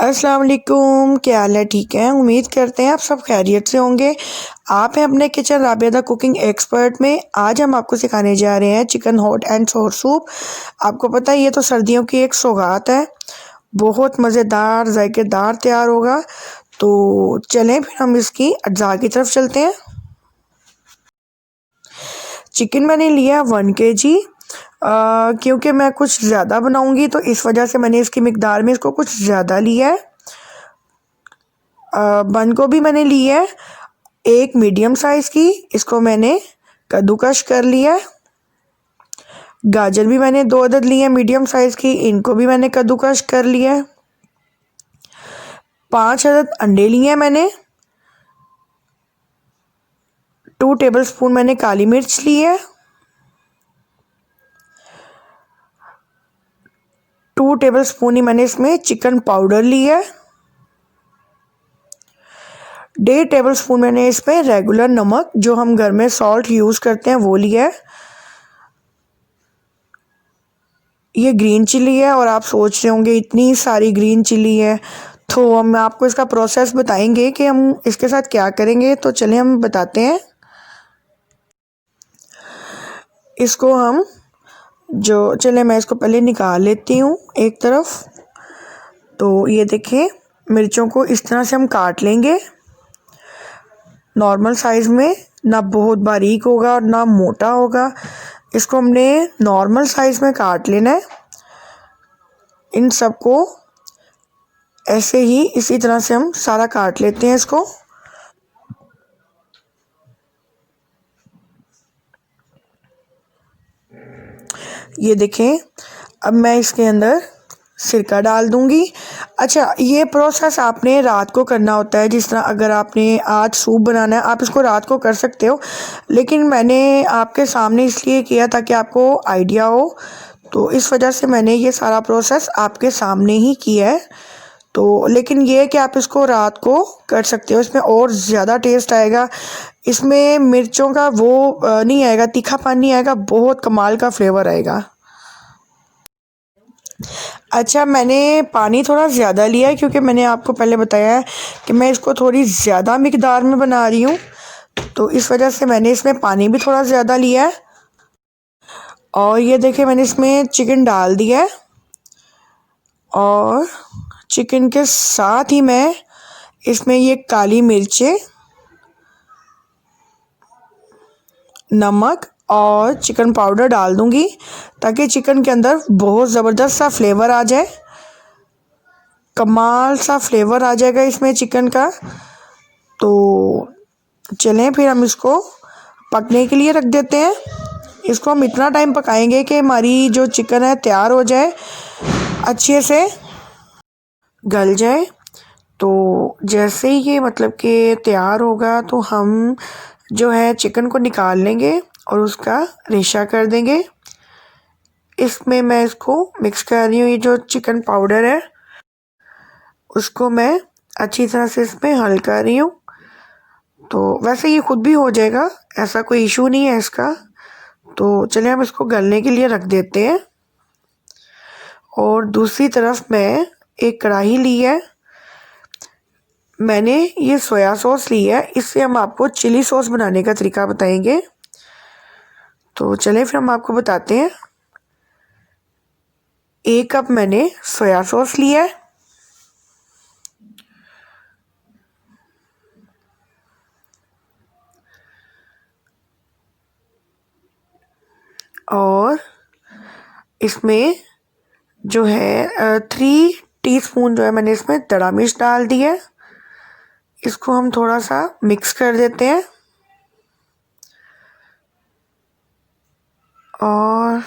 अस्सलाम वालेकुम, क्या हाल है? ठीक है, उम्मीद करते हैं आप सब खैरियत से होंगे। आप हैं अपने kitchen Rabia the cooking expert में। आज हम आपको सिखाने जा रहे हैं चिकन हॉट एंड सोर सूप। आपको पता है ये तो सर्दियों की एक सौगात है, बहुत मज़ेदार जायकेदार तैयार होगा। तो चलें फिर हम इसकी अज्जा की तरफ चलते हैं। चिकन मैंने लिया 1 kg, क्योंकि मैं कुछ ज़्यादा बनाऊंगी तो इस वजह से मैंने इसकी मिकदार में इसको कुछ ज़्यादा लिया है। बंद गोभी मैंने ली है एक मीडियम साइज़ की, इसको मैंने कद्दूकश कर लिया है। गाजर भी मैंने 2 अदद लिए हैं मीडियम साइज़ की, इनको भी मैंने कद्दूकश कर लिया है। 5 अदद अंडे लिए हैं मैंने। 2 टेबलस्पून मैंने काली मिर्च ली है। 2 टेबलस्पून ही मैंने इसमें चिकन पाउडर लिया है। 1.5 टेबलस्पून मैंने इसमें रेगुलर नमक, जो हम घर में सॉल्ट यूज़ करते हैं, वो लिया है। ये ग्रीन चिली है और आप सोच रहे होंगे इतनी सारी ग्रीन चिली है, तो हम आपको इसका प्रोसेस बताएंगे कि हम इसके साथ क्या करेंगे। तो चलिए हम बताते हैं। इसको हम चले मैं इसको पहले निकाल लेती हूँ एक तरफ। तो ये देखिए, मिर्चों को इस तरह से हम काट लेंगे नॉर्मल साइज़ में, ना बहुत बारीक होगा और ना मोटा होगा। इसको हमने नॉर्मल साइज़ में काट लेना है। इन सबको ऐसे ही इसी तरह से हम सारा काट लेते हैं इसको। ये देखें, अब मैं इसके अंदर सिरका डाल दूंगी। अच्छा, ये प्रोसेस आपने रात को करना होता है। जिस तरह अगर आपने आज सूप बनाना है, आप इसको रात को कर सकते हो, लेकिन मैंने आपके सामने इसलिए किया ताकि आपको आइडिया हो। तो इस वजह से मैंने ये सारा प्रोसेस आपके सामने ही किया है। तो लेकिन ये है कि आप इसको रात को कर सकते हो, इसमें और ज़्यादा टेस्ट आएगा। इसमें मिर्चों का वो नहीं आएगा, तीखापन नहीं आएगा, बहुत कमाल का फ्लेवर आएगा। अच्छा, मैंने पानी थोड़ा ज़्यादा लिया है क्योंकि मैंने आपको पहले बताया है कि मैं इसको थोड़ी ज़्यादा मिकदार में बना रही हूँ, तो इस वजह से मैंने इसमें पानी भी थोड़ा ज़्यादा लिया है। और ये देखिए, मैंने इसमें चिकन डाल दिया है और चिकन के साथ ही मैं इसमें ये काली मिर्चें, नमक और चिकन पाउडर डाल दूंगी ताकि चिकन के अंदर बहुत ज़बरदस्त सा फ्लेवर आ जाए, कमाल सा फ्लेवर आ जाएगा इसमें चिकन का। तो चलें फिर हम इसको पकने के लिए रख देते हैं। इसको हम इतना टाइम पकाएंगे कि हमारी जो चिकन है तैयार हो जाए, अच्छे से गल जाए। तो जैसे ही ये मतलब कि तैयार होगा तो हम जो है चिकन को निकाल लेंगे और उसका रेशा कर देंगे। इसमें मैं इसको मिक्स कर रही हूँ। ये जो चिकन पाउडर है उसको मैं अच्छी तरह से इसमें हल कर रही हूँ। तो वैसे ये खुद भी हो जाएगा, ऐसा कोई इशू नहीं है इसका। तो चलिए हम इसको गलने के लिए रख देते हैं। और दूसरी तरफ मैं एक कढ़ाई ली है, मैंने ये सोया सॉस ली है। इससे हम आपको चिली सॉस बनाने का तरीका बताएंगे। तो चलें फिर हम आपको बताते हैं। 1 कप मैंने सोया सॉस लिया है और इसमें जो है 3 टीस्पून जो है मैंने इसमें दड़ा मिर्च डाल दी है। इसको हम थोड़ा सा मिक्स कर देते हैं और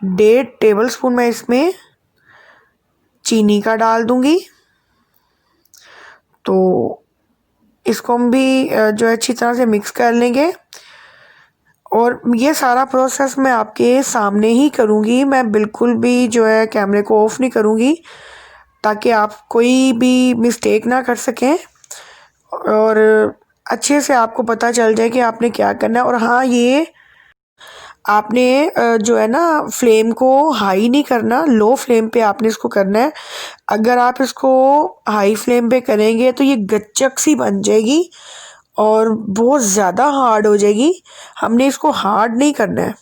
1.5 टेबलस्पून मैं इसमें चीनी का डाल दूंगी। तो इसको हम भी जो है अच्छी तरह से मिक्स कर लेंगे। और ये सारा प्रोसेस मैं आपके सामने ही करूँगी, मैं बिल्कुल भी जो है कैमरे को ऑफ नहीं करूँगी ताकि आप कोई भी मिस्टेक ना कर सकें और अच्छे से आपको पता चल जाए कि आपने क्या करना है। और हाँ, ये आपने जो है ना फ्लेम को हाई नहीं करना, लो फ्लेम पे आपने इसको करना है। अगर आप इसको हाई फ्लेम पे करेंगे तो ये गच्चक सी बन जाएगी और बहुत ज़्यादा हार्ड हो जाएगी। हमने इसको हार्ड नहीं करना है,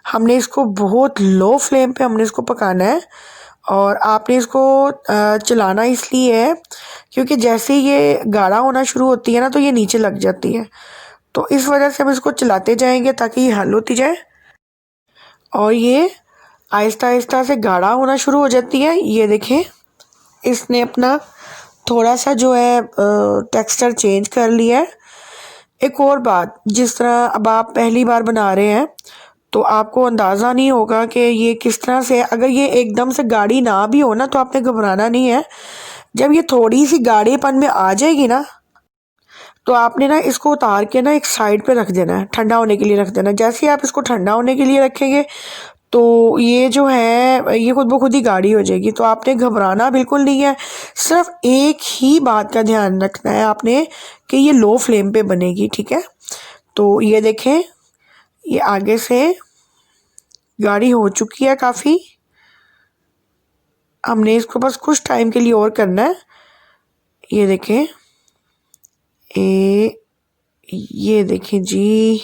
हमने इसको बहुत लो फ्लेम पे हमने इसको पकाना है। और आपने इसको चलाना इसलिए है क्योंकि जैसे ही ये गाढ़ा होना शुरू होती है ना तो ये नीचे लग जाती है, तो इस वजह से हम इसको चलाते जाएंगे ताकि ये हल होती जाए और ये आहिस्ता आहिस्ता से गाढ़ा होना शुरू हो जाती है। ये देखें, इसने अपना थोड़ा सा जो है टेक्सचर चेंज कर लिया है। एक और बात, जिस तरह अब आप पहली बार बना रहे हैं तो आपको अंदाज़ा नहीं होगा कि ये किस तरह से, अगर ये एकदम से गाढ़ी ना भी हो ना तो आपने घबराना नहीं है। जब ये थोड़ी सी गाढ़ेपन में आ जाएगी ना तो आपने ना इसको उतार के ना एक साइड पे रख देना है, ठंडा होने के लिए रख देना है। जैसे ही आप इसको ठंडा होने के लिए रखेंगे तो ये जो है ये खुद ब खुद ही गाढ़ी हो जाएगी। तो आपने घबराना बिल्कुल नहीं है, सिर्फ एक ही बात का ध्यान रखना है आपने कि ये लो फ्लेम पे बनेगी, ठीक है। तो ये देखें, ये आगे से गाढ़ी हो चुकी है काफ़ी। हमने इसको बस कुछ टाइम के लिए और करना है। ये देखें, ये देखें जी,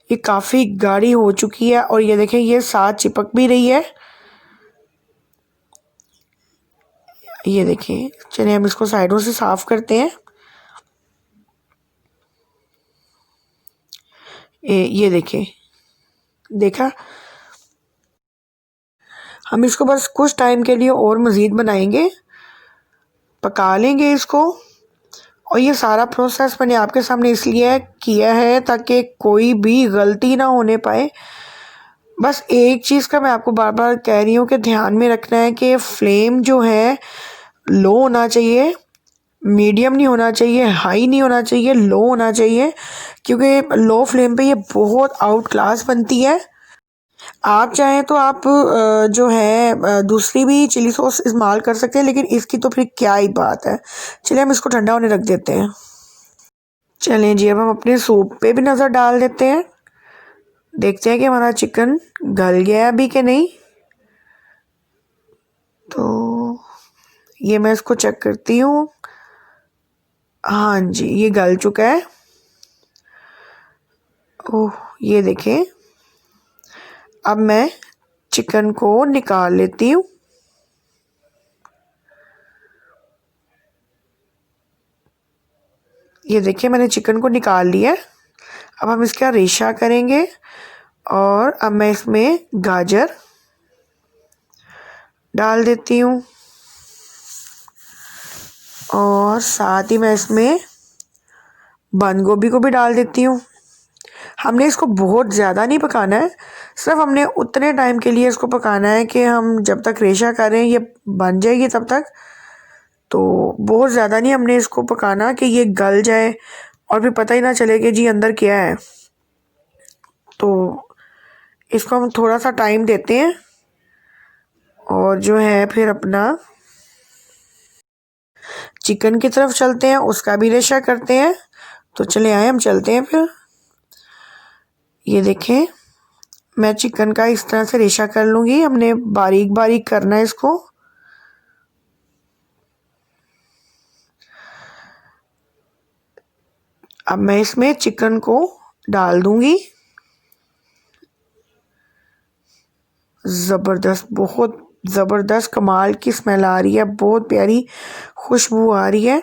ये काफ़ी गाढ़ी हो चुकी है और ये देखें ये साथ चिपक भी रही है। ये देखें, चलिए हम इसको साइडों से साफ करते हैं। ये देखें, देखा, हम इसको बस कुछ टाइम के लिए और मज़ीद बनाएंगे, पका लेंगे इसको। और ये सारा प्रोसेस मैंने आपके सामने इसलिए किया है ताकि कोई भी गलती ना होने पाए। बस एक चीज़ का मैं आपको बार बार कह रही हूँ कि ध्यान में रखना है कि फ्लेम जो है लो होना चाहिए, मीडियम नहीं होना चाहिए, हाई नहीं होना चाहिए, लो होना चाहिए। क्योंकि लो फ्लेम पे ये बहुत आउट क्लास बनती है। आप चाहें तो आप जो है दूसरी भी चिली सॉस इस्तेमाल कर सकते हैं, लेकिन इसकी तो फिर क्या ही बात है। चलिए हम इसको ठंडा होने रख देते हैं। चलें जी, अब हम अपने सूप पे भी नज़र डाल देते हैं, देखते हैं कि हमारा चिकन गल गया है अभी कि नहीं। तो ये मैं इसको चेक करती हूँ, हाँ जी ये गल चुका है। ओह, ये देखें, अब मैं चिकन को निकाल लेती हूँ। ये देखिए मैंने चिकन को निकाल लिया। अब हम इसका रेशा करेंगे और अब मैं इसमें गाजर डाल देती हूँ और साथ ही मैं इसमें बंद गोभी को भी डाल देती हूँ। हमने इसको बहुत ज़्यादा नहीं पकाना है, सिर्फ हमने उतने टाइम के लिए इसको पकाना है कि हम जब तक रेशा करें ये बन जाएगी तब तक। तो बहुत ज़्यादा नहीं हमने इसको पकाना कि ये गल जाए और फिर पता ही ना चले कि जी अंदर क्या है। तो इसको हम थोड़ा सा टाइम देते हैं और जो है फिर अपना चिकन की तरफ चलते हैं, उसका भी रेशा करते हैं। तो चले आए, हम चलते हैं फिर। ये देखें, मैं चिकन का इस तरह से रेशा कर लूँगी, हमने बारीक बारीक करना है इसको। अब मैं इसमें चिकन को डाल दूँगी। ज़बरदस्त, बहुत ज़बरदस्त कमाल की स्मेल आ रही है, बहुत प्यारी खुशबू आ रही है।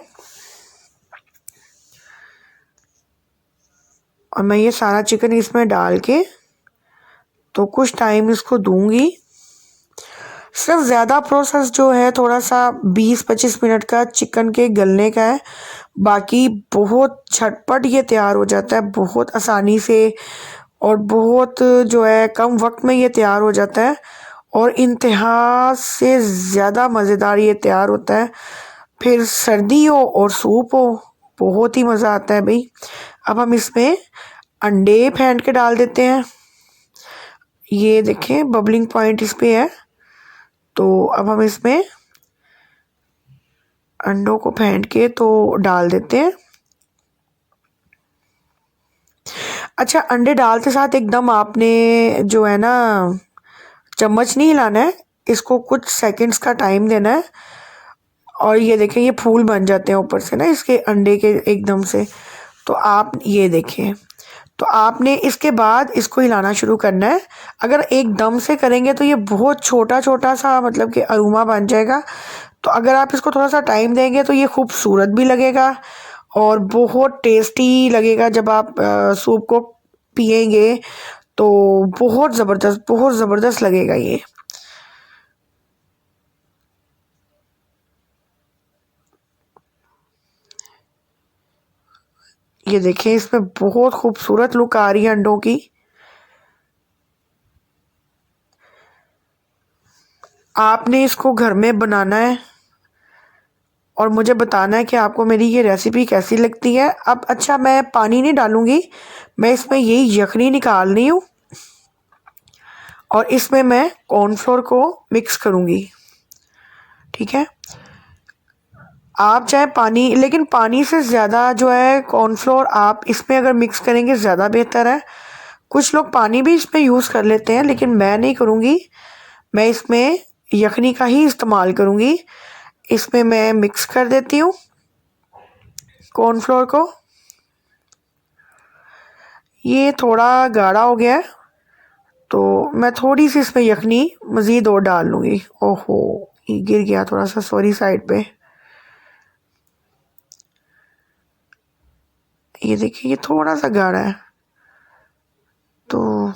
और मैं ये सारा चिकन इसमें डाल के तो कुछ टाइम इसको दूंगी। सिर्फ ज़्यादा प्रोसेस जो है थोड़ा सा 20-25 मिनट का चिकन के गलने का है, बाकी बहुत झटपट ये तैयार हो जाता है, बहुत आसानी से और बहुत जो है कम वक्त में ये तैयार हो जाता है और इंतहा से ज़्यादा मज़ेदार ये तैयार होता है। फिर सर्दी हो और सूप हो, बहुत ही मज़ा आता है भाई। अब हम इसमें अंडे फेंट के डाल देते हैं। ये देखें बबलिंग पॉइंट इस पे है, तो अब हम इसमें अंडों को फेंट के तो डाल देते हैं। अच्छा, अंडे डालते साथ एकदम आपने जो है ना चम्मच नहीं हिलाना है, इसको कुछ सेकंड्स का टाइम देना है। और ये देखें, ये फूल बन जाते हैं ऊपर से ना इसके अंडे के एकदम से। तो आप ये देखें, तो आपने इसके बाद इसको हिलाना शुरू करना है। अगर एकदम से करेंगे तो ये बहुत छोटा छोटा सा मतलब कि अरोमा बन जाएगा। तो अगर आप इसको थोड़ा सा टाइम देंगे तो ये खूबसूरत भी लगेगा और बहुत टेस्टी लगेगा। जब आप सूप को पिएंगे तो बहुत ज़बरदस्त लगेगा ये। ये देखें, इसमें बहुत खूबसूरत लुक आ रही है अंडों की। आपने इसको घर में बनाना है और मुझे बताना है कि आपको मेरी ये रेसिपी कैसी लगती है। अब अच्छा, मैं पानी नहीं डालूंगी, मैं इसमें यही यखनी निकाल रही हूँ और इसमें मैं कॉर्नफ्लोर को मिक्स करूँगी। ठीक है, आप चाहे पानी, लेकिन पानी से ज़्यादा जो है कॉर्नफ्लोर आप इसमें अगर मिक्स करेंगे ज़्यादा बेहतर है। कुछ लोग पानी भी इसमें यूज़ कर लेते हैं, लेकिन मैं नहीं करूँगी। मैं इसमें यखनी का ही इस्तेमाल करूँगी। इसमें मैं मिक्स कर देती हूँ कॉर्नफ्लोर को। ये थोड़ा गाढ़ा हो गया है तो मैं थोड़ी सी इसमें यखनी मज़ीद और डाल लूँगी। ओहो, ये गिर गया थोड़ा सा, सॉरी, साइड पे। ये देखिए, ये थोड़ा सा गाढ़ा है तो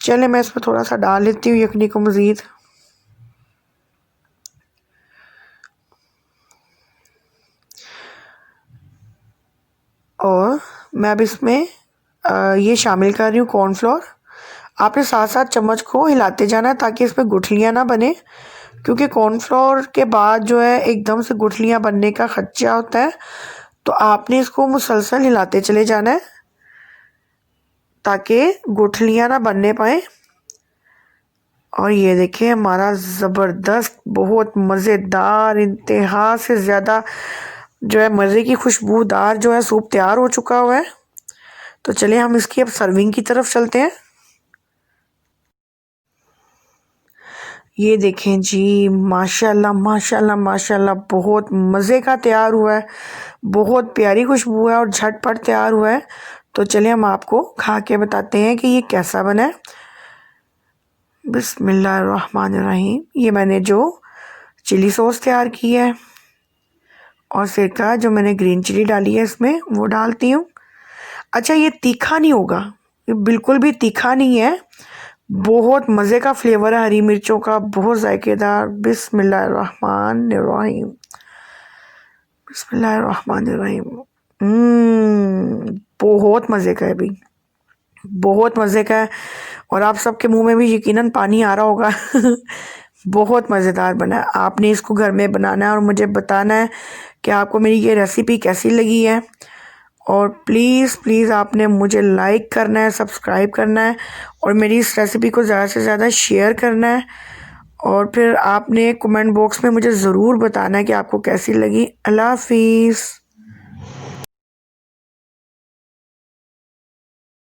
चले मैं इसमें थोड़ा सा डाल लेती हूँ यखनी को मज़ीद। और मैं अब इसमें ये शामिल कर रही हूँ कॉर्नफ्लोर। आपने साथ साथ चम्मच को हिलाते जाना है ताकि इसमें गुठलियाँ ना बने, क्योंकि कॉर्नफ्लोर के बाद जो है एकदम से गुठलियाँ बनने का खदशा होता है। तो आपने इसको मुसलसल हिलाते चले जाना है ताकि गुठलियाँ ना बनने पाए। और ये देखिए, हमारा ज़बरदस्त, बहुत मज़ेदार, इंतहा से ज़्यादा जो है मज़े की खुशबूदार जो है सूप तैयार हो चुका हुआ है। तो चलिए हम इसकी अब सर्विंग की तरफ चलते हैं। ये देखें जी, माशाल्लाह माशाल्लाह माशाल्लाह, बहुत मज़े का तैयार हुआ है, बहुत प्यारी खुशबू है और झटपट तैयार हुआ है। तो चलिए हम आपको खा के बताते हैं कि ये कैसा बना है। बिस्मिल्लाहिर्रहमानिर्रहीम। ये मैंने जो चिली सॉस तैयार की है और सिरका जो मैंने ग्रीन चिली डाली है इसमें वो डालती हूँ। अच्छा, ये तीखा नहीं होगा, ये बिल्कुल भी तीखा नहीं है, बहुत मज़े का फ्लेवर है हरी मिर्चों का, बहुत जायकेदार। बिस्मिल्लाहिर्रहमानिर्रहीम, बिस्मिल्लाहिर्रहमानिर्रहीम। बहुत मज़े का है भाई, बहुत मज़े का है। और आप सबके मुंह में भी यकीनन पानी आ रहा होगा। बहुत मज़ेदार बना है। आपने इसको घर में बनाना है और मुझे बताना है कि आपको मेरी ये रेसिपी कैसी लगी है। और प्लीज़ प्लीज़ आपने मुझे लाइक करना है, सब्सक्राइब करना है और मेरी इस रेसिपी को ज़्यादा से ज़्यादा शेयर करना है। और फिर आपने कमेंट बॉक्स में मुझे ज़रूर बताना है कि आपको कैसी लगी। अल्लाह हाफिज़।